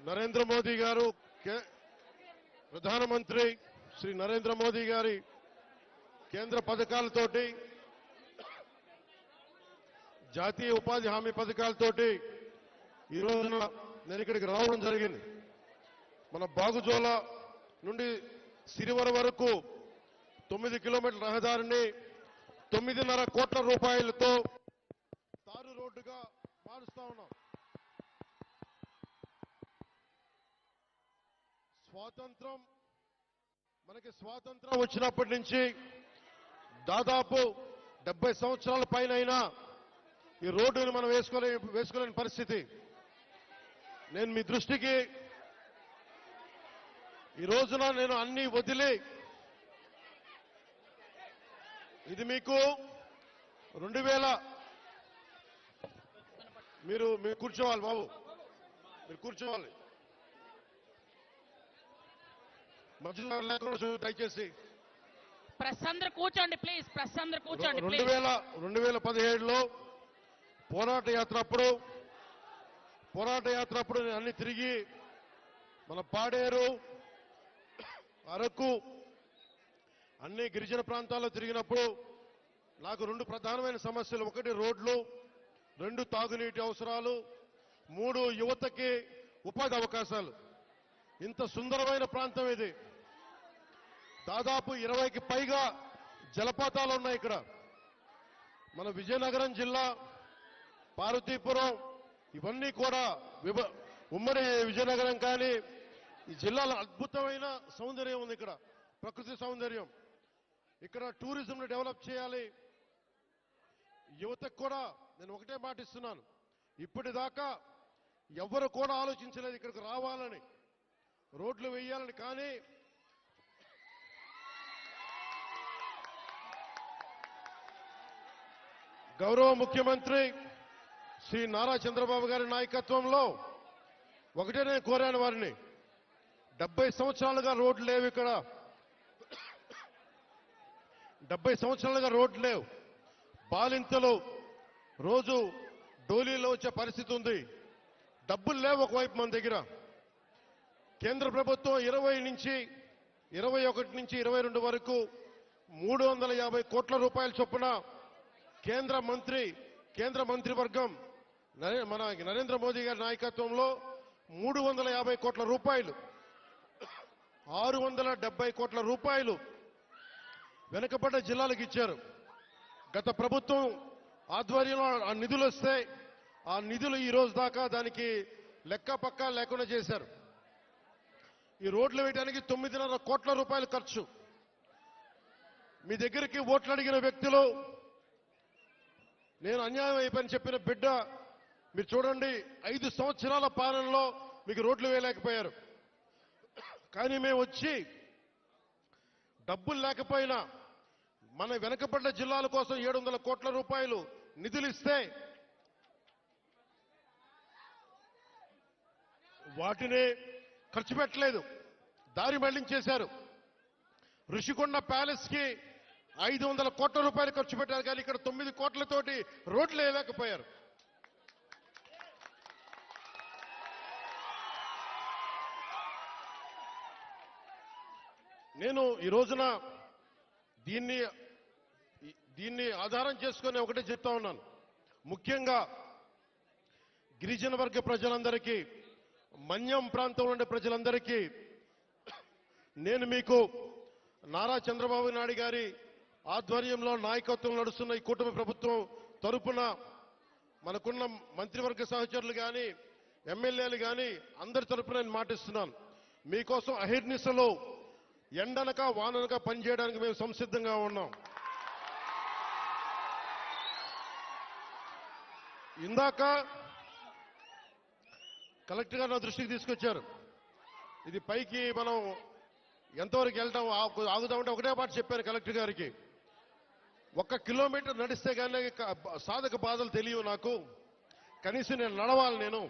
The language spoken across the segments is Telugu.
నరేంద్ర మోదీ గారు ప్రధానమంత్రి శ్రీ నరేంద్ర మోదీ గారి కేంద్ర పథకాలతోటి జాతీయ ఉపాధి హామీ పథకాలతోటి ఈ రోజున నేను ఇక్కడికి రావడం జరిగింది. మన బాగుజోల నుండి సిరివర వరకు 9 కిలోమీటర్ల రహదారిని 9.5 కోట్ల రూపాయలతో తారు రోడ్డుగా మారుస్తా ఉన్నాం. మనకి స్వాతంత్రం వచ్చినప్పటి నుంచి దాదాపు 70 సంవత్సరాల పైన ఈ రోడ్డుని మనం వేసుకోలేని పరిస్థితి. నేను మీ దృష్టికి ఈ రోజున నేను అన్ని వదిలి ఇది మీకు 2000 మీరు కూర్చోవాలి బాబు, మీరు కూర్చోవాలి. మధ్యలో లేకుండా దయచేసి ప్రెస్ అందరూ కూర్చోండి ప్లీజ్. ప్రెస్ అందరూ కూర్చోండి. 2017లో పోరాట యాత్ర అప్పుడు నేను అన్ని తిరిగి మన పాడేరు, అరకు అన్ని గిరిజన ప్రాంతాల్లో తిరిగినప్పుడు నాకు 2 ప్రధానమైన సమస్యలు. 1 రోడ్లు, 2 తాగునీటి అవసరాలు, 3 యువతకి ఉపాధి అవకాశాలు. ఇంత సుందరమైన ప్రాంతం ఇది. దాదాపు 20కి పైగా జలపాతాలు ఉన్నాయి ఇక్కడ. మన విజయనగరం జిల్లా, పార్వతీపురం ఇవన్నీ కూడా ఉమ్మడి విజయనగరం కానీ ఈ జిల్లాలో అద్భుతమైన సౌందర్యం ఉంది. ఇక్కడ ప్రకృతి సౌందర్యం. ఇక్కడ టూరిజంను డెవలప్ చేయాలి. యువతకు కూడా నేను ఒకటే మాట ఇస్తున్నాను, ఇప్పటిదాకా ఎవరు కూడా ఆలోచించలేదు ఇక్కడికి రావాలని, రోడ్లు వేయాలని. కానీ గౌరవ ముఖ్యమంత్రి శ్రీ నారా చంద్రబాబు గారి నాయకత్వంలో ఒకటే నేను కోరాను వారిని, 70 సంవత్సరాలుగా రోడ్లు లేవు ఇక్కడ. 70 సంవత్సరాలుగా రోడ్లు లేవు. బాలింతలు రోజు డోలీలో వచ్చే పరిస్థితి ఉంది. డబ్బులు లేవు ఒకవైపు మన దగ్గర. కేంద్ర ప్రభుత్వం 21 నుంచి 22 వరకు 350 కోట్ల రూపాయల చొప్పున కేంద్ర మంత్రివర్గం మన నరేంద్ర మోదీ గారి నాయకత్వంలో 350 కోట్ల రూపాయలు, 670 కోట్ల రూపాయలు వెనుకబడ్డ జిల్లాలకు ఇచ్చారు. గత ప్రభుత్వం ఆధ్వర్యంలో ఆ నిధులు వస్తే ఆ నిధులు ఈ రోజు దాకా దానికి లెక్క పక్క లేకుండా చేశారు. ఈ రోడ్లు వేయడానికి 9.5 కోట్ల రూపాయలు ఖర్చు. మీ దగ్గరికి ఓట్లు అడిగిన వ్యక్తులు, నేను అన్యాయం అయిపోయిన చెప్పిన బిడ్డ, మీరు చూడండి 5 సంవత్సరాల పాలనలో మీకు రోడ్లు వేయలేకపోయారు. కానీ మేము వచ్చి డబ్బులు లేకపోయినా మన వెనకబడ్డ జిల్లాల కోసం 700 కోట్ల రూపాయలు నిధులు ఇస్తే వాటిని ఖర్చు పెట్టలేదు, దారి మళ్లించేశారు. ఋషికొండ ప్యాలెస్ కి 500 కోట్ల రూపాయలు ఖర్చు పెట్టారు. కానీ ఇక్కడ 9 కోట్లతోటి రోడ్లు వేయలేకపోయారు. నేను ఈ రోజున దీన్ని ఆధారం చేసుకుని ఒకటే చెప్తా ఉన్నాను. ముఖ్యంగా గిరిజన వర్గ ప్రజలందరికీ, మన్యం ప్రాంతంలో ఉండే ప్రజలందరికీ నేను మీకు నారా చంద్రబాబు నాయుడు గారి ఆధ్వర్యంలో నాయకత్వం నడుస్తున్న ఈ కూటమి ప్రభుత్వం తరపున మనకున్న మంత్రివర్గ సహచరులు కానీ, ఎమ్మెల్యేలు కానీ అందరి తరపున నేను మాటిస్తున్నాను. మీకోసం అహిర్నిశలో ఎండనక వాననక పనిచేయడానికి మేము సంసిద్ధంగా ఉన్నాం. ఇందాక కలెక్టర్ గారు నా దృష్టికి తీసుకొచ్చారు. ఇది పైకి మనం ఎంతవరకు వెళ్తాం ఆగుదామంటే ఒకటే మాట చెప్పాను కలెక్టర్ గారికి, 1 కిలోమీటర్ నడిస్తే కానీ సాధక బాధలు తెలియవు నాకు, కనీసం నేను నడవాలి. నేను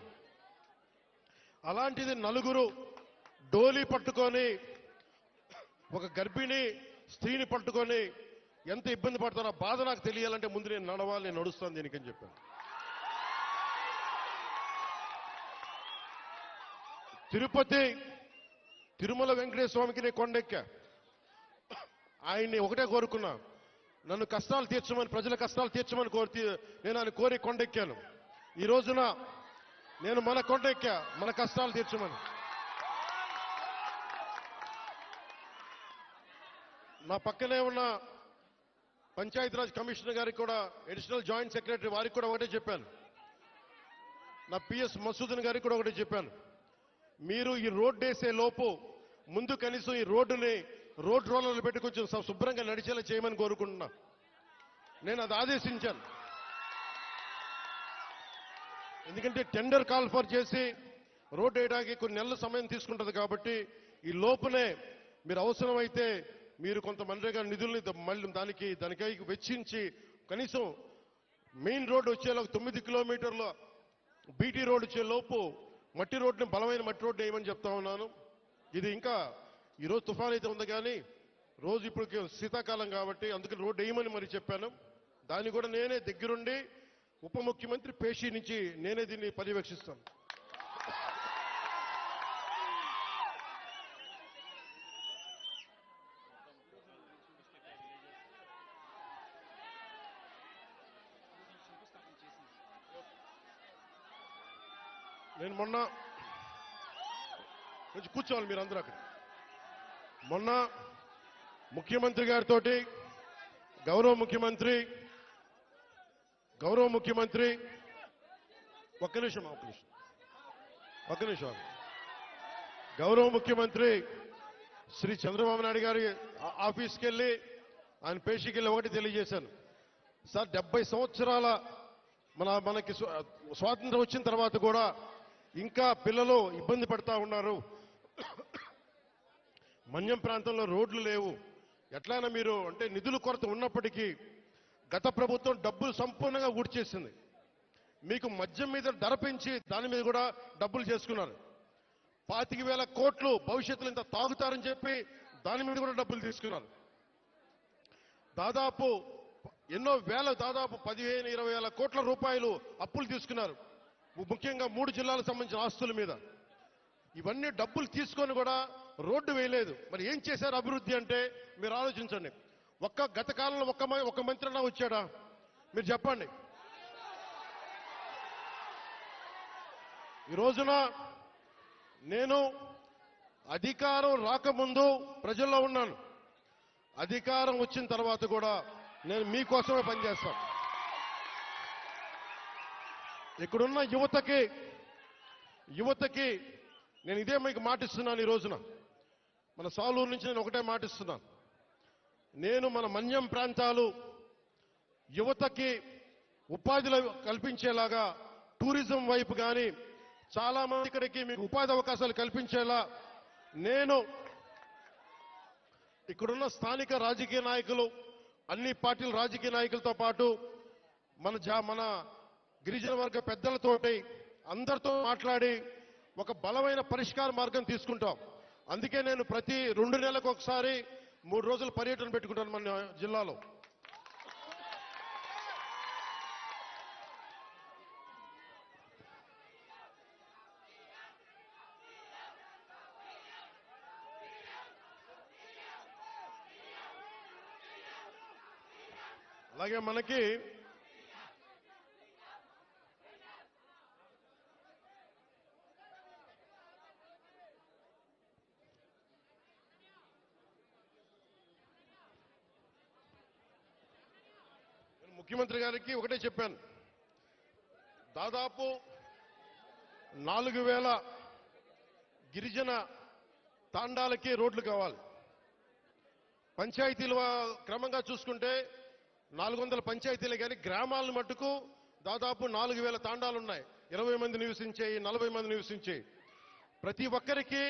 అలాంటిది 4 డోలీ పట్టుకొని ఒక గర్భిణి స్త్రీని పట్టుకొని ఎంత ఇబ్బంది పడతారో బాధ నాకు తెలియాలంటే ముందు నేను నడవాలి, నేను నడుస్తాను దీనికని చెప్పాను. తిరుపతి తిరుమల వెంకటేశ్వర స్వామికి నేను కొండెక్కా. ఆయన్ని ఒకటే కోరుకున్నా, నన్ను కష్టాలు తీర్చమని, ప్రజల కష్టాలు తీర్చమని నేను ఆయన కోరి కొండెక్కాను. ఈ రోజున నేను మన కొండెక్కా, మన కష్టాలు తీర్చమని. నా పక్కనే ఉన్న పంచాయతీరాజ్ కమిషనర్ గారికి కూడా, అడిషనల్ జాయింట్ సెక్రటరీ వారికి కూడా ఒకటే చెప్పాను, నా పిఎస్ మసూదన్ గారికి కూడా ఒకటే చెప్పాను, మీరు ఈ రోడ్డు వేసే లోపు ముందు కనీసం ఈ రోడ్డుని రోడ్ రోలర్లు పెట్టి కొంచెం శుభ్రంగా నడిచేలా చేయమని కోరుకుంటున్నా. నేను అది ఆదేశించాను. ఎందుకంటే టెండర్ కాల్ఫర్ చేసి రోడ్డు వేయడానికి కొన్ని నెలల సమయం తీసుకుంటుంది కాబట్టి ఈ లోపునే మీరు అవసరమైతే మీరు కొంత మనరేగా నిధుల్ని మళ్ళీ దానికై వెచ్చించి కనీసం మెయిన్ రోడ్డు వచ్చేలా 9 కిలోమీటర్ల బీటీ రోడ్ వచ్చే లోపు మట్టి రోడ్డుని, బలమైన మట్టి రోడ్డు వేయమని చెప్తా ఉన్నాను. ఇది ఇంకా ఈరోజు తుఫాన్ అయితే ఉంది, కానీ రోజు ఇప్పుడు శీతాకాలం కాబట్టి అందుకని రోడ్డు వేయమని మరి చెప్పాను. దాన్ని కూడా నేనే దగ్గరుండి ఉప ముఖ్యమంత్రి పేషి నుంచి నేనే దీన్ని పర్యవేక్షిస్తాను. నేను మొన్న కొంచెం కూర్చోవాలి మీరందరూ అక్కడ. మొన్న ముఖ్యమంత్రి గారితో గౌరవ ముఖ్యమంత్రి ఒక్క నిమిషం గౌరవ ముఖ్యమంత్రి శ్రీ చంద్రబాబు నాయుడు గారి ఆఫీస్కి వెళ్ళి ఆయన పేషీకి వెళ్ళి ఒకటి తెలియజేశాను. సార్ 70 సంవత్సరాల మనకి స్వాతంత్రం వచ్చిన తర్వాత కూడా ఇంకా పిల్లలు ఇబ్బంది పడతా ఉన్నారు. మన్యం ప్రాంతంలో రోడ్లు లేవు. ఎట్లయినా మీరు అంటే నిధుల కొరత ఉన్నప్పటికీ గత ప్రభుత్వం డబ్బులు సంపూర్ణంగా ఊడ్చేసింది. మీకు మద్యం మీద ధర పెంచి దాని మీద కూడా డబ్బులు చేసుకున్నారు. 25,000 కోట్లు భవిష్యత్తులో ఇంత తాగుతారని చెప్పి దాని మీద కూడా డబ్బులు తీసుకున్నారు. దాదాపు ఎన్నో వేల, దాదాపు 15-20 కోట్ల రూపాయలు అప్పులు తీసుకున్నారు, ముఖ్యంగా 3 జిల్లాలకు సంబంధించిన ఆస్తుల మీద. ఇవన్నీ డబ్బులు తీసుకొని కూడా రోడ్డు వేయలేదు. మరి ఏం చేశారు అభివృద్ధి అంటే మీరు ఆలోచించండి. గత కాలంలో ఒక్క మంత్రి అన్నా వచ్చాడా? మీరు చెప్పండి. ఈ రోజున నేను అధికారం రాకముందు ప్రజల్లో ఉన్నాను, అధికారం వచ్చిన తర్వాత కూడా నేను మీకోసమే పనిచేస్తాను. ఇక్కడున్న యువతకి నేను ఇదే మీకు మాటిస్తున్నాను. ఈ రోజున మన సాలూరు నుంచి నేను ఒకటే మాటిస్తున్నాను. నేను మన మన్యం ప్రాంతాలు యువతకి ఉపాధులు కల్పించేలాగా టూరిజం వైపు కానీ చాలా మంది ఇక్కడికి మీకు ఉపాధి అవకాశాలు కల్పించేలా నేను ఇక్కడున్న స్థానిక రాజకీయ నాయకులు, అన్ని పార్టీల రాజకీయ నాయకులతో పాటు మన గిరిజన వర్గ పెద్దలతోటి అందరితో మాట్లాడి ఒక బలమైన పరిష్కార మార్గం తీసుకుంటాం. అందుకే నేను ప్రతి 2 నెలలకు ఒకసారి 3 రోజుల పర్యటన పెట్టుకుంటాను మన జిల్లాలో. అలాగే మనకి ముఖ్యమంత్రి గారికి ఒకటే చెప్పాను, దాదాపు 4,000 గిరిజన తాండాలకి రోడ్లు కావాలి. పంచాయతీలు క్రమంగా చూసుకుంటే 400 పంచాయతీలే, కానీ గ్రామాలను మట్టుకు దాదాపు 4,000 తాండాలు ఉన్నాయి. 20 మంది నివసించేయి, 40 మంది నివసించేయి. ప్రతి ఒక్కరికి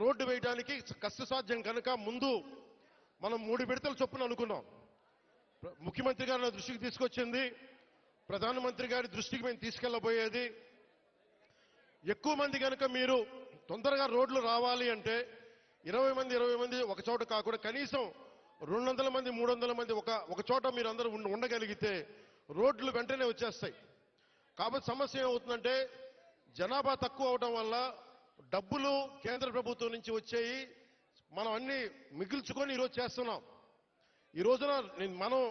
రోడ్డు వేయడానికి కష్టసాధ్యం కనుక ముందు మనం 3 విడతల చొప్పున అనుకున్నాం. ముఖ్యమంత్రి గారు నా దృష్టికి తీసుకొచ్చింది, ప్రధానమంత్రి గారి దృష్టికి మేము తీసుకెళ్లబోయేది, ఎక్కువ మంది కనుక మీరు తొందరగా రోడ్లు రావాలి అంటే 20 మంది ఒక చోట కాకుండా కనీసం 200 మంది 300 మంది ఒక చోట మీరు అందరూ ఉండగలిగితే రోడ్లు వెంటనే వచ్చేస్తాయి. కాబట్టి సమస్య ఏమవుతుందంటే జనాభా తక్కువ అవడం వల్ల డబ్బులు కేంద్ర ప్రభుత్వం నుంచి వచ్చాయి, మనం అన్ని మిగిల్చుకొని ఈరోజు చేస్తున్నాం. ఈ రోజున మనం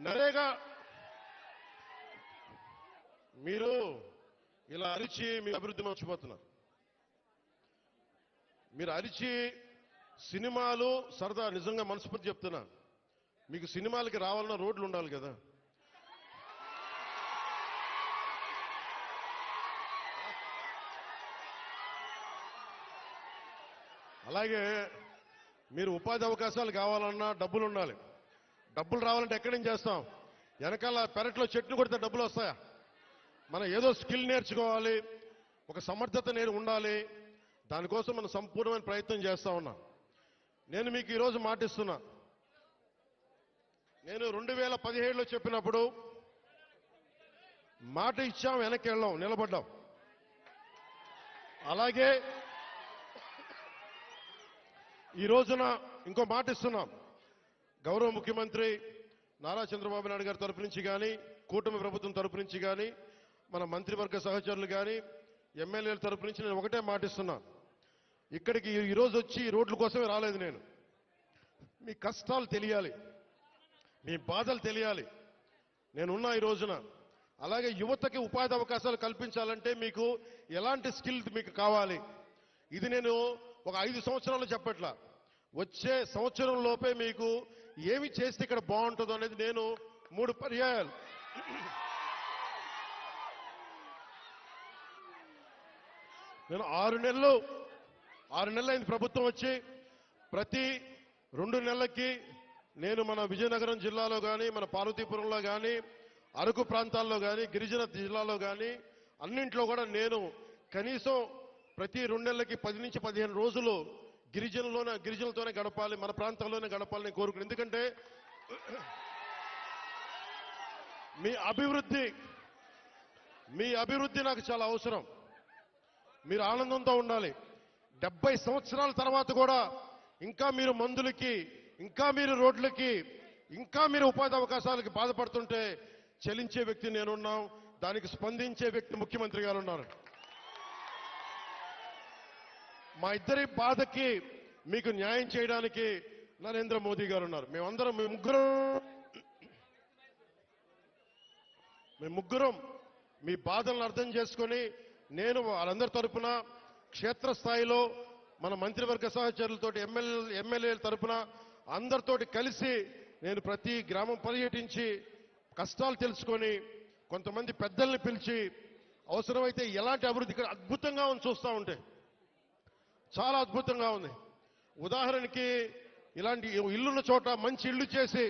నరేగా మీరు ఇలా అరిచి మీ అభివృద్ధి మర్చిపోతున్నారు. మీరు అరిచి సినిమాలు సరదా, నిజంగా మనస్ఫూర్తి చెప్తున్నా, మీకు సినిమాలకి రావాలన్న రోడ్లు ఉండాలి కదా. అలాగే మీరు ఉపాధి అవకాశాలు కావాలన్నా డబ్బులు ఉండాలి. డబ్బులు రావాలంటే ఎక్కడి నుంచి చేస్తాం? వెనకాల పెరట్లో చెట్లు కొడితే డబ్బులు వస్తాయా? మనం ఏదో స్కిల్ నేర్చుకోవాలి, ఒక సమర్థత ఉండాలి. దానికోసం మనం సంపూర్ణమైన ప్రయత్నం చేస్తా ఉన్నాం. నేను మీకు ఈరోజు మాటిస్తున్నా, నేను 2017లో చెప్పినప్పుడు మాట ఇచ్చాం, వెనక్కి వెళ్ళాం, నిలబడ్డాం. అలాగే ఈ రోజున ఇంకో మాట ఇస్తున్నాం. గౌరవ ముఖ్యమంత్రి నారా చంద్రబాబు నాయుడు గారి తరపు నుంచి కానీ, కూటమి ప్రభుత్వం తరపు నుంచి కానీ, మన మంత్రివర్గ సహచరులు కానీ, ఎమ్మెల్యేల తరపు నుంచి నేను ఒకటే మాటిస్తున్నా. ఇక్కడికి ఈరోజు వచ్చి ఈ రోడ్ల కోసమే రాలేదు నేను. మీ కష్టాలు తెలియాలి, మీ బాధలు తెలియాలి. నేనున్నా ఈ రోజున. అలాగే యువతకి ఉపాధి అవకాశాలు కల్పించాలంటే మీకు ఎలాంటి స్కిల్ మీకు కావాలి, ఇది నేను ఒక 5 సంవత్సరాలు చెప్పట్లా. వచ్చే సంవత్సరం లోపే మీకు ఏమి చేస్తే ఇక్కడ బాగుంటుందో అనేది నేను 3 పర్యాయాలు నేను 6 నెలలు అయింది ప్రభుత్వం వచ్చి. ప్రతి 2 నెలలకి నేను మన విజయనగరం జిల్లాలో కానీ, మన పార్వతీపురంలో కానీ, అరకు ప్రాంతాల్లో కానీ, గిరిజన జిల్లాలో కానీ అన్నింట్లో కూడా నేను కనీసం ప్రతి 2 నెలలకి 10 నుంచి 15 రోజులు గిరిజనులతోనే గడపాలి, మన ప్రాంతాల్లోనే గడపాలని కోరుకున్నాను. ఎందుకంటే మీ అభివృద్ధి నాకు చాలా అవసరం. మీరు ఆనందంతో ఉండాలి. 70 సంవత్సరాల తర్వాత కూడా ఇంకా మీరు మందులకి, ఇంకా మీరు రోడ్లకి, ఇంకా మీరు ఉపాధి అవకాశాలకి బాధపడుతుంటే చెలించే వ్యక్తి నేనున్నాం, దానికి స్పందించే వ్యక్తి ముఖ్యమంత్రి గారు ఉన్నారు. మా ఇద్దరి బాధకి మీకు న్యాయం చేయడానికి నరేంద్ర మోదీ గారు ఉన్నారు. మేము ముగ్గురం మీ బాధలను అర్థం చేసుకొని, నేను వాళ్ళందరి తరపున క్షేత్రస్థాయిలో మన మంత్రివర్గ సహచరులతోటి, ఎమ్మెల్యేల తరపున అందరితోటి కలిసి నేను ప్రతి గ్రామం పర్యటించి కష్టాలు తెలుసుకొని, కొంతమంది పెద్దల్ని పిలిచి అవసరమైతే ఎలాంటి అభివృద్ధి ఇక్కడ అద్భుతంగా ఉంది, చూస్తూ ఉంటే చాలా అద్భుతంగా ఉంది. ఉదాహరణకి ఇలాంటి ఇల్లున్న చోట మంచి ఇల్లు చేసి,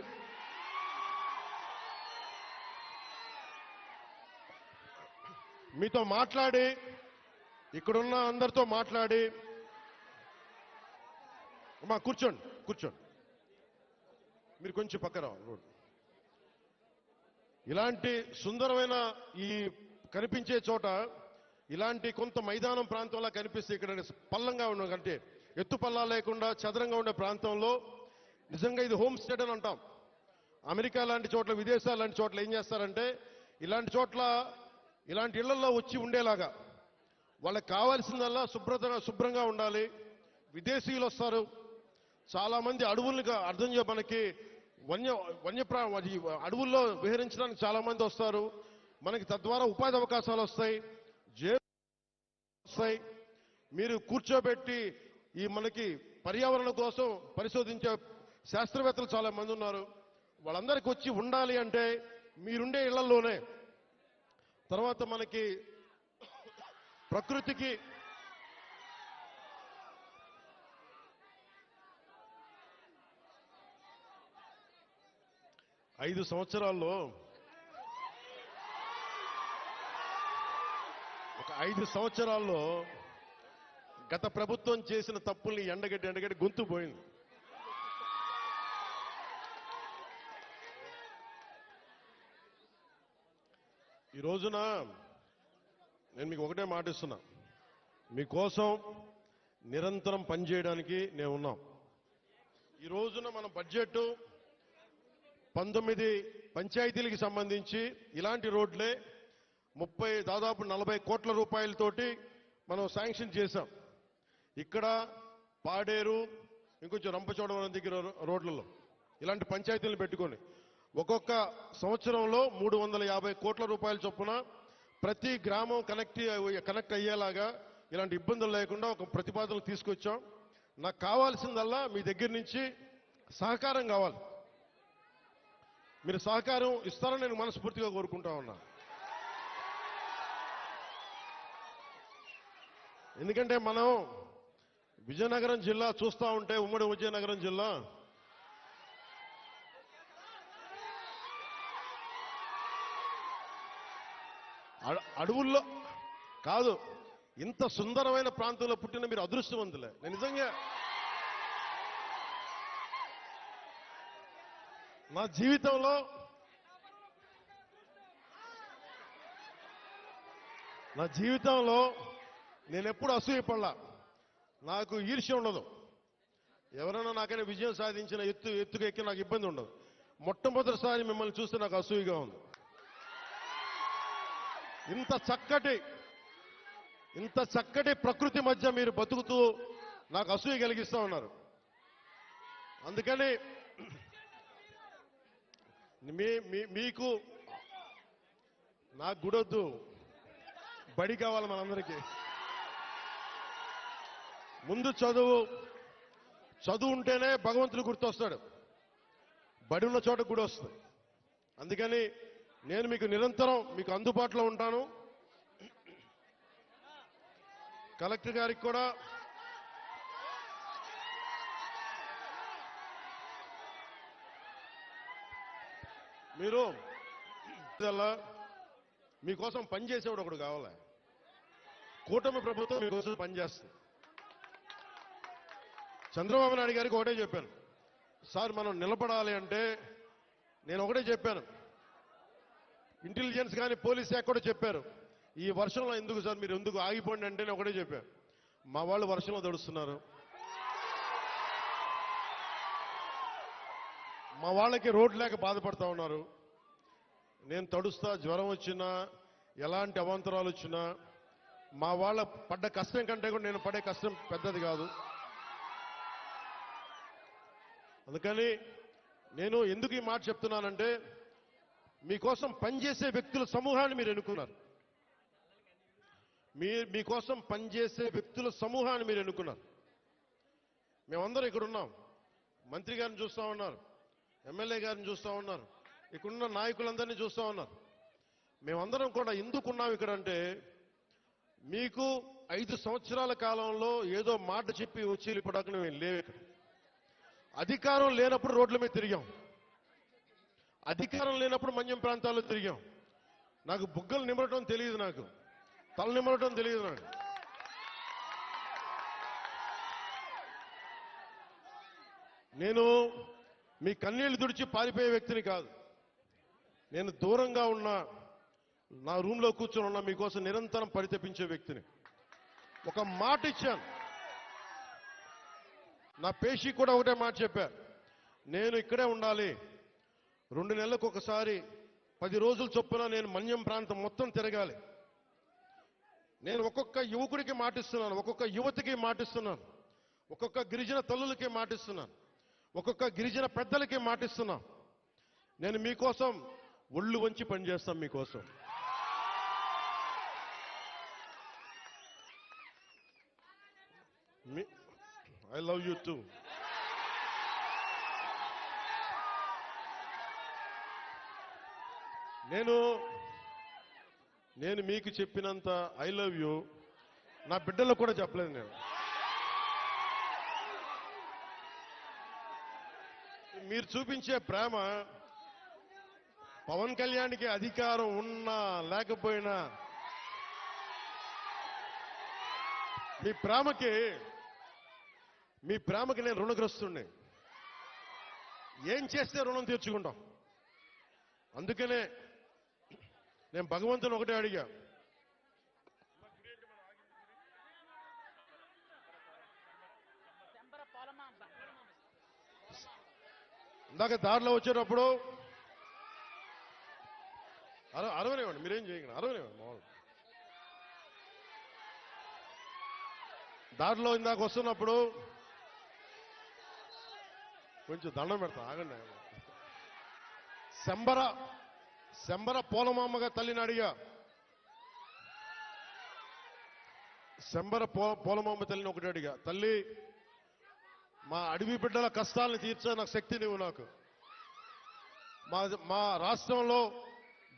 మీతో మాట్లాడి, ఇక్కడున్న అందరితో మాట్లాడి, అమ్మా కూర్చోండి, మీరు కొంచెం పక్కన రోడ్. ఇలాంటి సుందరమైన ఈ కనిపించే చోట, ఇలాంటి కొంత మైదానం ప్రాంతంలో కనిపిస్తే, ఇక్కడ పల్లంగా ఉన్న కంటే ఎత్తు పల్లా లేకుండా చదరంగా ఉండే ప్రాంతంలో నిజంగా ఇది హోమ్ స్టేట్ అని అంటాం. అమెరికా లాంటి చోట్ల, విదేశాలు లాంటి చోట్ల ఏం చేస్తారంటే, ఇలాంటి చోట్ల ఇలాంటి ఇళ్లలో వచ్చి ఉండేలాగా వాళ్ళకి కావాల్సిందల్లా శుభ్రంగా ఉండాలి. విదేశీయులు వస్తారు, చాలా మంది అడవుల్ని అర్థం మనకి అడవుల్లో విహరించడానికి చాలా మంది వస్తారు. మనకి తద్వారా ఉపాధి అవకాశాలు వస్తాయి. మీరు కూర్చోబెట్టి ఈ మనకి పర్యావరణం కోసం పరిశోధించే శాస్త్రవేత్తలు చాలా మంది ఉన్నారు. వాళ్ళందరికీ వచ్చి ఉండాలి అంటే మీరుండే ఇళ్లలోనే. తర్వాత మనకి ప్రకృతికి ఐదు సంవత్సరాల్లో ఒక 5 సంవత్సరాల్లో గత ప్రభుత్వం చేసిన తప్పుల్ని ఎండగడ్డి గొంతు పోయింది. ఈ రోజున నేను మీకు ఒకటే మాటిస్తున్నా, మీకోసం నిరంతరం పనిచేయడానికి నేను ఉన్నాం. ఈ రోజున మన బడ్జెట్ 19 పంచాయతీలకు సంబంధించి ఇలాంటి రోడ్లే దాదాపు 40 కోట్ల రూపాయలతోటి మనం శాంక్షన్ చేశాం. ఇక్కడ పాడేరు ఇంకొంచెం రంపచోడవరం దగ్గర రోడ్లలో ఇలాంటి పంచాయతీలను పెట్టుకొని ఒక్కొక్క సంవత్సరంలో 350 కోట్ల రూపాయల చొప్పున ప్రతి గ్రామం కనెక్ట్ అయ్యేలాగా ఇలాంటి ఇబ్బందులు లేకుండా ఒక ప్రతిపాదనలు తీసుకొచ్చాం. నాకు కావాల్సిందల్లా మీ దగ్గర నుంచి సహకారం కావాలి. మీరు సహకారం ఇస్తారని నేను మనస్ఫూర్తిగా కోరుకుంటా ఉన్నా. ఎందుకంటే మనం విజయనగరం జిల్లా చూస్తా ఉంటే, ఉమ్మడి విజయనగరం జిల్లా అడవుల్లో కాదు, ఇంత సుందరమైన ప్రాంతంలో పుట్టిన మీరు అదృష్టవంతులే. నేను నిజంగా నా జీవితంలో నేను ఎప్పుడు అసూయపడలా. నాకు ఈర్ష్య ఉండదు. ఎవరైనా నాకైనా విజయం సాధించిన ఎత్తుకు ఎక్కి నాకు ఇబ్బంది ఉండదు. మొట్టమొదటిసారి మిమ్మల్ని చూస్తే నాకు అసూయగా ఉంది. ఇంత చక్కటి ప్రకృతి మధ్య మీరు బతుకుతూ నాకు అసూయ కలిగిస్తా ఉన్నారు. అందుకని మీకు నాకు గుడొద్దు, బడి కావాలి మనందరికీ. ముందు చదువు ఉంటేనే భగవంతుడు గుర్తొస్తాడు, బడి ఉన్న చోట గుడి వస్తుంది. అందుకని నేను మీకు నిరంతరం మీకు అందుబాటులో ఉంటాను. కలెక్టర్ గారికి కూడా మీరు మీకోసం పనిచేసేవాడు ఒకడు కావాలి. కూటమి ప్రభుత్వం మీకోసం పనిచేస్తుంది. చంద్రబాబు నాయుడు గారికి ఒకటే చెప్పాను, సార్ మనం నిలబడాలి అంటే నేను ఒకటే చెప్పాను, ఇంటెలిజెన్స్ కానీ పోలీస్ శాఖ కూడా చెప్పారు, ఈ వర్షంలో ఎందుకు సార్ మీరు ఎందుకు ఆగిపోండి అంటే నేను ఒకటే చెప్పాను, మా వాళ్ళు వర్షంలో తడుస్తున్నారు, మా వాళ్ళకి రోడ్డు లేక బాధపడతా ఉన్నారు. నేను తడుస్తా, జ్వరం వచ్చినా ఎలాంటి అవాంతరాలు వచ్చినా మా వాళ్ళ పడ్డ కష్టం కంటే కూడా నేను పడే కష్టం పెద్దది కాదు. అందుకని నేను ఎందుకు ఈ మాట చెప్తున్నానంటే, మీకోసం పనిచేసే వ్యక్తుల సమూహాన్ని మీరు ఎన్నుకున్నారు. మీకోసం పనిచేసే వ్యక్తుల సమూహాన్ని మీరు ఎన్నుకున్నారు. మేమందరం ఇక్కడ ఉన్నాం. మంత్రి గారిని చూస్తా ఉన్నారు, ఎమ్మెల్యే గారిని చూస్తా ఉన్నారు, ఇక్కడున్న నాయకులందరినీ చూస్తా ఉన్నారు. మేమందరం కూడా ఎందుకున్నాం ఇక్కడ అంటే, మీకు 5 సంవత్సరాల కాలంలో ఏదో మాట చెప్పి వచ్చి వెళ్ళిపోవడానికి మేము లేవు. ఇక్కడ అధికారం లేనప్పుడు రోడ్ల మీద తిరిగాం, అధికారం లేనప్పుడు మన్యం ప్రాంతాల్లో తిరిగాం. నాకు బుగ్గలు నిమరటం తెలియదు, నాకు తల నిమరటం తెలియదు. నాకు నేను మీ కన్నీళ్లు తుడిచి పారిపోయే వ్యక్తిని కాదు. నేను దూరంగా ఉన్నా, నా రూమ్లో కూర్చొని ఉన్నా, మీకోసం నిరంతరం పరితపించే వ్యక్తిని. ఒక మాట ఇచ్చాను, నా పేషీ కూడా ఒకటే మాట చెప్పా, నేను ఇక్కడే ఉండాలి, 2 నెలలకు ఒకసారి 10 రోజుల చొప్పున నేను మన్యం ప్రాంతం మొత్తం తిరగాలి. నేను ఒక్కొక్క యువకుడికి మాటిస్తున్నాను, ఒక్కొక్క యువతికి మాటిస్తున్నాను, ఒక్కొక్క గిరిజన తల్లులకి మాటిస్తున్నాను, ఒక్కొక్క గిరిజన పెద్దలకి మాటిస్తున్నాను. నేను మీకోసం ఒళ్ళు వంచి పనిచేస్తాం. మీకోసం ఐ లవ్ యూ టూ. నేను మీకు చెప్పినంత ఐ లవ్ యూ నా బిడ్డలకు కూడా చెప్పలేదు. నేను మీరు చూపించే ప్రేమ పవన్ కళ్యాణ్కి అధికారం ఉన్నా లేకపోయినా మీ ప్రేమకి నేను రుణగ్రస్తుడిని. ఏం చేస్తే రుణం తీర్చుకుంటాం. అందుకనే నేను భగవంతుని ఒకటే అడిగా, ఇందాక దారిలో వచ్చేటప్పుడు అరవనివ్వండి, మీరేం చేయగలరు, అరవనివ్వండి. మామూలు దారిలో ఇందాక వస్తున్నప్పుడు కొంచెం దండం పెడతా ఆగండి. శంబర పోలమామగా తల్లిని అడిగా. పోలమామ తల్లిని ఒకటి అడిగా, తల్లి మా అడవి బిడ్డల కష్టాలను తీర్చే నాకు శక్తి నువ్వు నాకు. మా రాష్ట్రంలో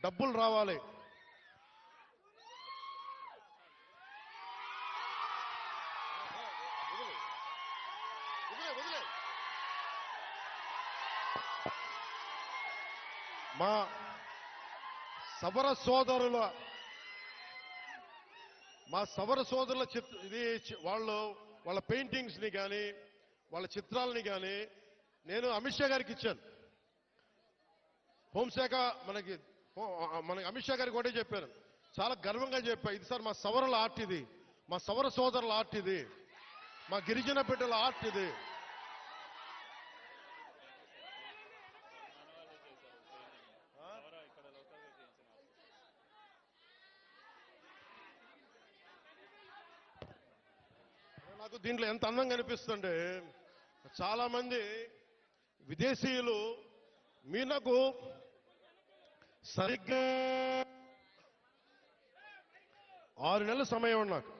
డబ్బులు రావాలి. మా సవర సోదరుల వాళ్ళ పెయింటింగ్స్ ని కానీ వాళ్ళ చిత్రాలని కానీ నేను అమిత్ షా గారికి ఇచ్చాను. హోంశాఖ మనకి అమిత్ షా గారికి ఒకటే చెప్పాను, చాలా గర్వంగా చెప్పా, ఇది సార్ మా సవరల ఆర్ట్, ఇది మా సవర సోదరుల ఆర్ట్, ఇది మా గిరిజన బిడ్డల ఆర్ట్, ఇది. నాకు దీంట్లో ఎంత అందంగా అనిపిస్తుంటే, చాలా మంది విదేశీయులు నాకు సరిగ్గా 6 నెలల సమయం, నాకు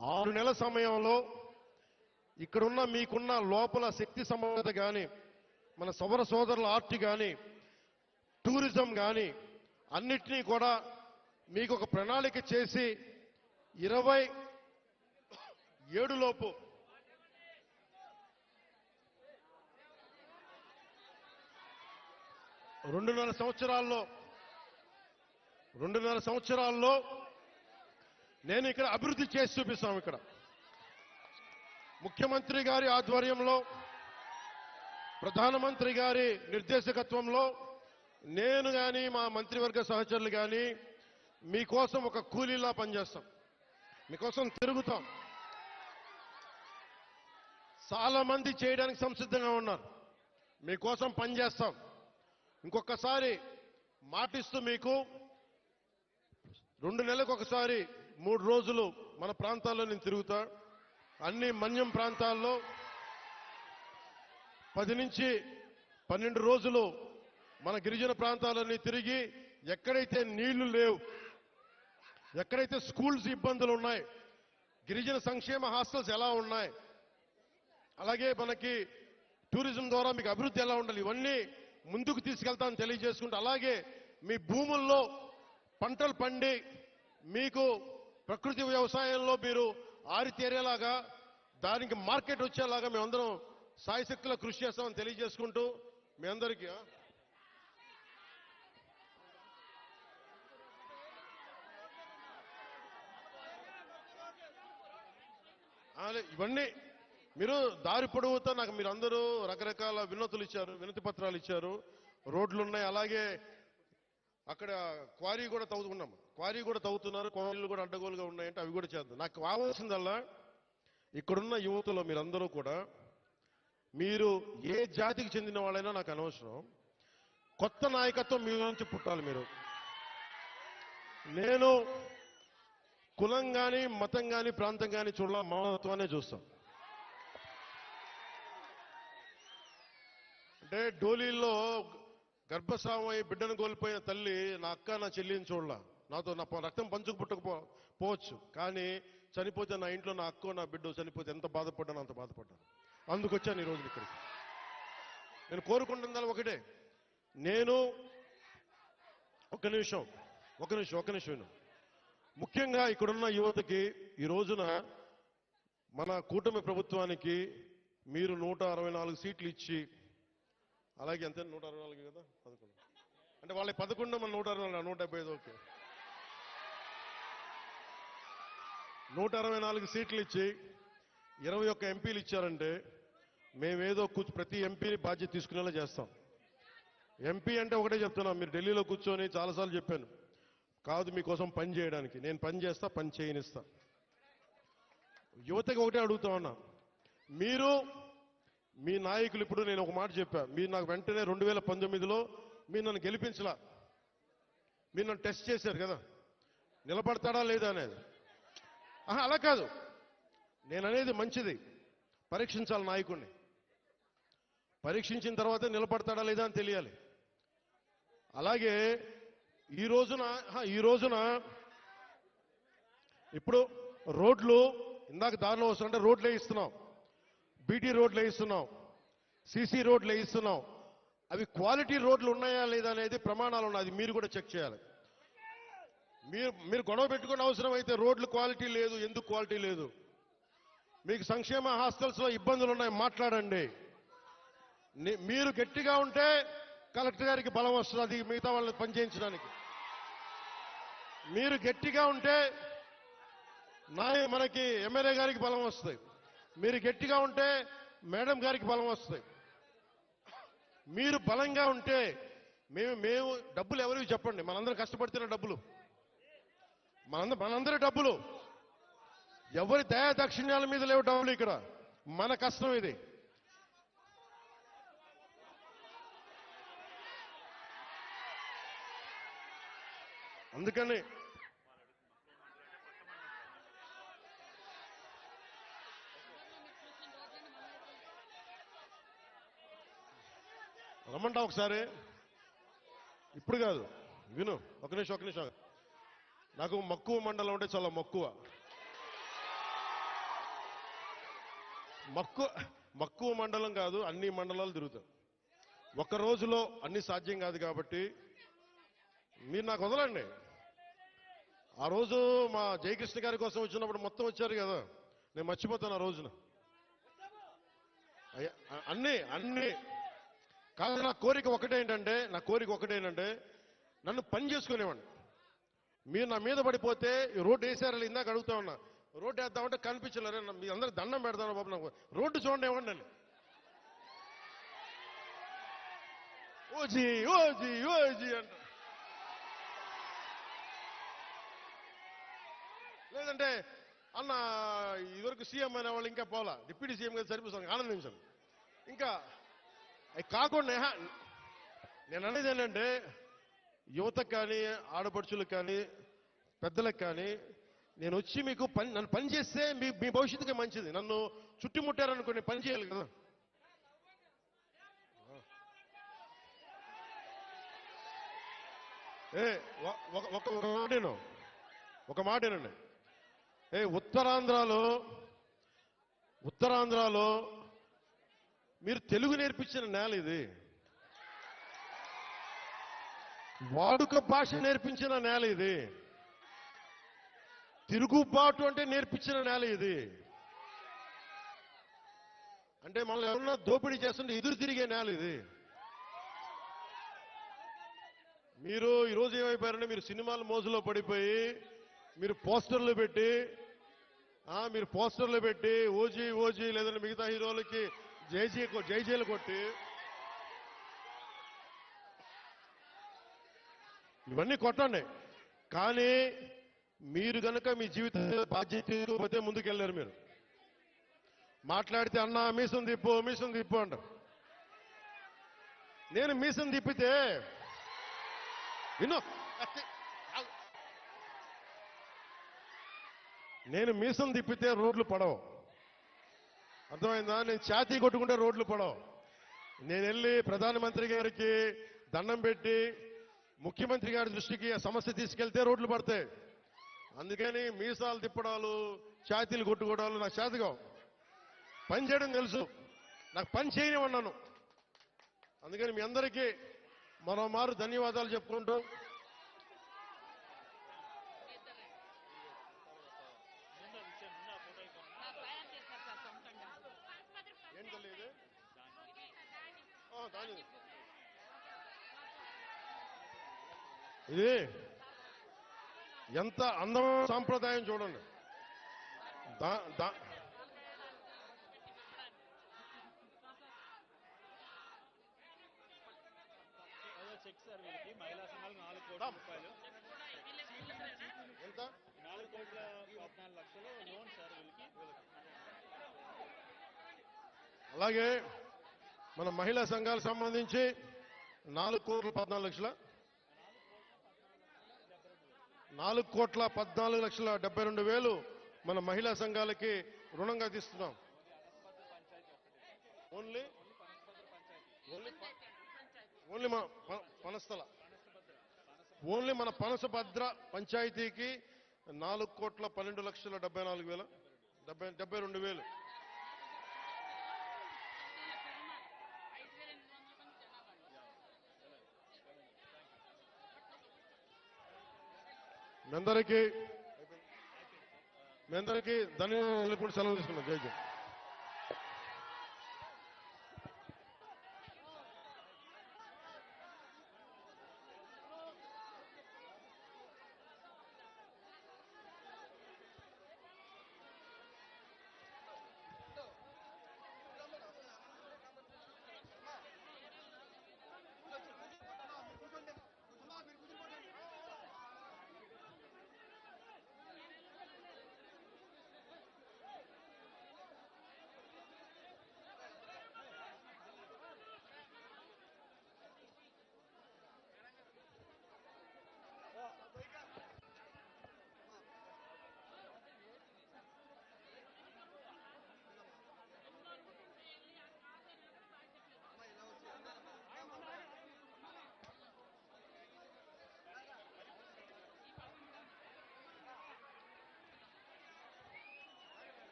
6 నెలల సమయంలో ఇక్కడున్న మీకున్న లోపల శక్తి సమర్థత కానీ, మన సౌర సోదరుల ఆర్ట్ కానీ, టూరిజం కానీ అన్నిటినీ కూడా మీకు ఒక ప్రణాళిక చేసి 27 లోపు రెండున్నర సంవత్సరాల్లో నేను ఇక్కడ అభివృద్ధి చేసి చూపిస్తాం. ఇక్కడ ముఖ్యమంత్రి గారి ఆధ్వర్యంలో, ప్రధానమంత్రి గారి నిర్దేశకత్వంలో నేను కానీ మా మంత్రివర్గ సహచరులు కానీ మీకోసం ఒక కూలీలా పనిచేస్తాం, మీకోసం తిరుగుతాం. చాలా మంది చేయడానికి సంసిద్ధంగా ఉన్నారు, మీకోసం పనిచేస్తాం. ఇంకొకసారి మాటిస్తూ మీకు 2 నెలలకు ఒకసారి 3 రోజులు మన ప్రాంతాల్లో నేను తిరుగుతా. అన్ని మన్యం ప్రాంతాల్లో 10 నుంచి 12 రోజులు మన గిరిజన ప్రాంతాలన్నీ తిరిగి, ఎక్కడైతే నీళ్లు లేవు, ఎక్కడైతే స్కూల్స్ ఇబ్బందులు ఉన్నాయి, గిరిజన సంక్షేమ హాస్టల్స్ ఎలా ఉన్నాయి, అలాగే మనకి టూరిజం ద్వారా మీకు అభివృద్ధి ఎలా ఉండాలి, ఇవన్నీ ముందుకు తీసుకెళ్తామని తెలియజేసుకుంటూ, అలాగే మీ భూముల్లో పంటలు పండి మీకు ప్రకృతి వ్యవసాయంలో మీరు ఆరితేరేలాగా, దానికి మార్కెట్ వచ్చేలాగా మేమందరం సాయశక్తిలో కృషి చేస్తామని తెలియజేసుకుంటూ మీ అందరికీ ఇవన్నీ మీరు దారి పొడవుతా నాకు మీరందరూ రకరకాల వినతులు ఇచ్చారు, వినతి పత్రాలు ఇచ్చారు, రోడ్లు ఉన్నాయి, అలాగే అక్కడ క్వారీ కూడా తవ్వుతున్నాం, క్వారీ కూడా తవ్వుతున్నారు, క్వారీలు కూడా అడ్డగోలుగా ఉన్నాయంటే అవి కూడా చేద్దాం. నాకు కావాల్సిందల్లా ఇక్కడున్న యువతలో మీరందరూ కూడా, మీరు ఏ జాతికి చెందిన వాళ్ళైనా నాకు అనవసరం, కొత్త నాయకత్వం మీ నుంచి పుట్టాలి. నేను కులం కానీ, మతం కానీ, ప్రాంతం కానీ చూడాల, మానవత్వాన్ని చూస్తాం. అంటే డోలీల్లో గర్భస్రావం అయి బిడ్డను కోల్పోయిన తల్లి నా అక్క, నా చెల్లిని చూడలా, నాతో నా రక్తం పంచుకు పుట్టకపోవచ్చు, కానీ చనిపోతే నా ఇంట్లో నా అక్కో నా బిడ్డ చనిపోతే ఎంత బాధపడ్డానో అంత బాధపడ్డాను. అందుకొచ్చాను ఈరోజు ఇక్కడికి. నేను కోరుకుంటున్నది ఒకటే, నేను ఒక నిమిషం ముఖ్యంగా ఇక్కడున్న యువతకి ఈ రోజున మన కూటమి ప్రభుత్వానికి మీరు 164 సీట్లు ఇచ్చి, అలాగే అంతే 164 కదా, 11 అంటే వాళ్ళ 11 మన 164, 175, ఓకే, 164 సీట్లు ఇచ్చి 21 ఎంపీలు ఇచ్చారంటే మేమేదో ప్రతి ఎంపీని బాధ్యత తీసుకునేలా చేస్తాం. ఎంపీ అంటే ఒకటే చెప్తున్నాం, మీరు ఢిల్లీలో కూర్చొని చాలాసార్లు చెప్పాను, కాదు మీకోసం పని చేయడానికి, నేను పని చేస్తా, పని చేయనిస్తా. యువతకి ఒకటే అడుగుతా ఉన్నా, మీరు మీ నాయకులు, ఇప్పుడు నేను ఒక మాట చెప్పా, మీరు నాకు వెంటనే 2019లో మీరు నన్ను గెలిపించలా, మీరు నన్ను టెస్ట్ చేశారు కదా, నిలబడతాడా లేదా అనేది. అలా కాదు, నేననేది మంచిది. పరీక్షించాలి నాయకుడిని. పరీక్షించిన తర్వాత నిలబడతాడా లేదా అని తెలియాలి. అలాగే ఈ రోజున ఇప్పుడు రోడ్లు ఇందాక దారిలో వస్తుంటే రోడ్లు వేయిస్తున్నాం, బీటీ రోడ్లు వేయిస్తున్నాం, సీసీ రోడ్లు వేయిస్తున్నాం. అవి క్వాలిటీ రోడ్లు ఉన్నాయా లేదా అనేది ప్రమాణాలు ఉన్నాయి. అది మీరు కూడా చెక్ చేయాలి. మీరు గొడవ పెట్టుకునే అవసరం అయితే రోడ్లు క్వాలిటీ లేదు, ఎందుకు క్వాలిటీ లేదు, మీకు సంక్షేమ హాస్టల్స్ లో ఇబ్బందులు ఉన్నాయి, మాట్లాడండి. మీరు గట్టిగా ఉంటే కలెక్టర్ గారికి బలం వస్తుంది మిగతా వాళ్ళని పనిచేయించడానికి. మీరు గట్టిగా ఉంటే మనకి ఎమ్మెల్యే గారికి బలం వస్తుంది. మీరు గట్టిగా ఉంటే మేడం గారికి బలం వస్తుంది. మీరు బలంగా ఉంటే మేము డబ్బులు ఎవరికి చెప్పండి, మనందరం కష్టపడుతున్న డబ్బులు, మనందరి డబ్బులు, ఎవరి దయా దక్షిణ్యాల మీద లేవు డబ్బులు. ఇక్కడ మన కష్టం ఇది. అందుకని రమ్మంటా ఒకసారి, ఇప్పుడు కాదు, విను, ఒక నిమిషం. నాకు మక్కువ మండలం అంటే చాలా మక్కువ మండలం కాదు, అన్ని మండలాలు తిరుగుతాం. ఒక్క రోజులో అన్ని సాధ్యం కాదు కాబట్టి మీరు నాకు వదలండి. ఆ రోజు మా జయకృష్ణ గారి కోసం వచ్చినప్పుడు మొత్తం వచ్చారు కదా, నేను మర్చిపోతాను ఆ రోజున. అన్ని కాదు. నా కోరిక ఒకటేంటంటే నన్ను పని చేసుకునేవాడిని. మీరు నా మీద పడిపోతే రోడ్డు వేసారని ఇందాక అడుగుతా ఉన్నా, రోడ్డు వేద్దామంటే కనిపించలేరు. మీ అందరూ దండం పెడతాను బాబు, నాకు రోడ్డు చూడండి ఇవ్వండి అని. ఓజీ అంట. లేదంటే అన్న ఇదివరకు సీఎం అనే వాళ్ళు ఇంకా పోలా, డిప్యూటీ సీఎం గారు సరిపోతాను, ఆనందించాను. ఇంకా అవి కాకుండా నేను అనేది ఏంటంటే యువతకు కానీ, ఆడపడుచులకు కానీ, పెద్దలకు కానీ, నేను వచ్చి మీకు నన్ను పని చేస్తే మీ భవిష్యత్తుకి మంచిది. నన్ను చుట్టుముట్టారనుకోండి, పని చేయాలి కదా. ఒక మాటేనండి. ఉత్తరాంధ్రలో మీరు తెలుగు నేర్పించిన నేల ఇది, వాడుక భాష నేర్పించిన నేల ఇది, తిరుగుబాటు అంటే నేర్పించిన నేల ఇది. అంటే మనల్ని ఎవరన్నా దోపిడీ చేస్తుంటే ఎదురు తిరిగే నేల ఇది. మీరు ఈరోజు ఏమైపోయారంటే, మీరు సినిమాల మోజులో పడిపోయి మీరు పోస్టర్లు పెట్టి ఓజీ లేదంటే మిగతా హీరోలకి జైజీలు కొట్టి ఇవన్నీ కొట్టండి. కానీ మీరు కనుక మీ జీవిత బాధ్యత తీసుకోకపోతే ముందుకెళ్ళారు. మీరు మాట్లాడితే అన్నా మీసం తిప్పు అంటారు. నేను మీసం తిప్పితే విను, నేను మీసం తిప్పితే రోడ్లు పడవు, అర్థమైందా? నేను ఛాతీ కొట్టుకుంటే రోడ్లు పడవు. నేను వెళ్ళి ప్రధానమంత్రి గారికి దండం పెట్టి ముఖ్యమంత్రి గారి దృష్టికి ఆ సమస్య తీసుకెళ్తే రోడ్లు పడతాయి. అందుకని మీసాలు తిప్పడాలు, ఛాతీలు కొట్టుకోవడాలు నాకు చేతగా. పని చేయడం తెలుసు, నాకు పని చేయనివన్నాను. అందుకని మీ అందరికీ మరోమారు ధన్యవాదాలు చెప్పుకుంటూ, ఇది ఎంత అందమైన సాంప్రదాయం చూడండి. చెక్ సార్, వీళ్ళకి మహిళా సంఘాలకు 4 కోట్ల రూపాయలు, ఎంత 4,14,00,000 లోన్ సార్ వీళ్ళకి. అలాగే మన మహిళా సంఘాలకు సంబంధించి 4,14,00,000 4,14,72,000 మన మహిళా సంఘాలకి రుణంగా తీస్తున్నాం. ఓన్లీ ఓన్లీ ఓన్లీ మన పనస్థల ఓన్లీ మన పనసభద్ర పంచాయతీకి 4,12,74,000 మీ అందరికీ ధన్యవాదాలు కూడా సెలవు తీసుకున్నాం. జై జై.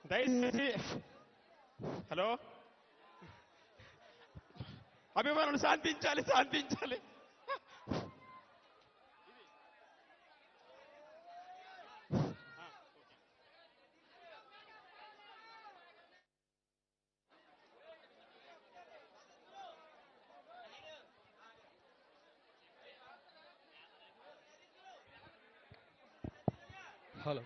దయచేసి హలో అభిమానులు శాంతించాలి శాంతించాలి. హలో